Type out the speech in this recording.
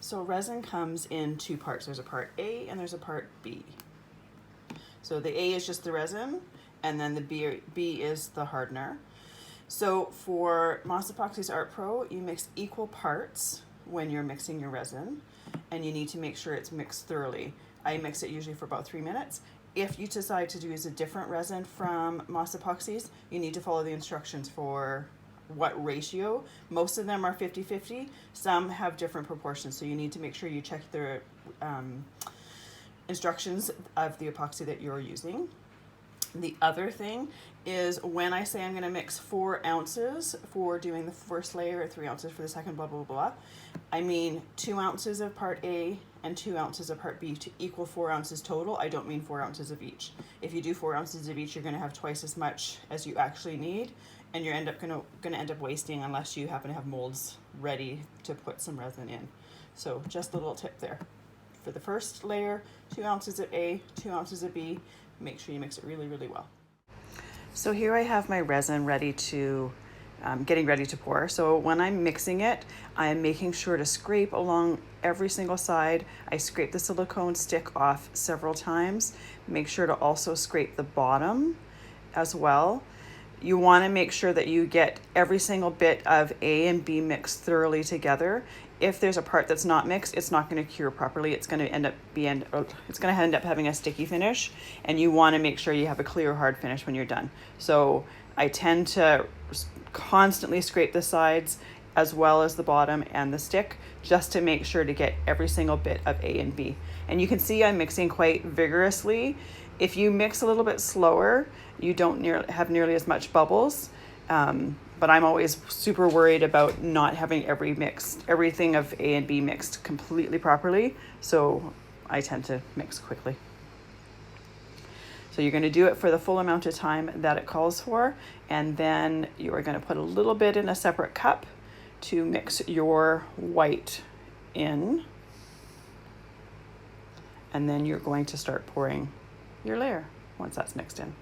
So resin comes in two parts. There's a part A and there's a part B. So the A is just the resin, and then the B is the hardener. So for Moss Epoxies Art Pro, you mix equal parts when you're mixing your resin, and you need to make sure it's mixed thoroughly. I mix it usually for about 3 minutes. If you decide to use a different resin from Moss Epoxies, you need to follow the instructions for what ratio. Most of them are 50-50. Some have different proportions, so you need to make sure you check the instructions of the epoxy that you're using. The other thing is when I say I'm going to mix 4 ounces for doing the first layer, 3 ounces for the second, blah, blah, blah, I mean 2 ounces of part A and 2 ounces of part B to equal 4 ounces total. I don't mean 4 ounces of each. If you do 4 ounces of each, you're going to have twice as much as you actually need, and you're going to end up wasting unless you happen to have molds ready to put some resin in. So just a little tip there. For the first layer, 2 ounces of A, 2 ounces of B. Make sure you mix it really, really well. So here I have my resin ready to, getting ready to pour. So when I'm mixing it, I'm making sure to scrape along every single side. I scrape the silicone stick off several times. Make sure to also scrape the bottom as well. You want to make sure that you get every single bit of A and B mixed thoroughly together. If there's a part that's not mixed, it's not going to cure properly. It's going to end up having a sticky finish, and you want to make sure you have a clear, hard finish when you're done. So I tend to constantly scrape the sides as well as the bottom and the stick, just to make sure to get every single bit of A and B. And you can see I'm mixing quite vigorously. If you mix a little bit slower, you don't have nearly as much bubbles. But I'm always super worried about not having everything of A and B mixed completely properly. So I tend to mix quickly. So you're going to do it for the full amount of time that it calls for. And then you are going to put a little bit in a separate cup to mix your white in. And then you're going to start pouring your layer once that's mixed in.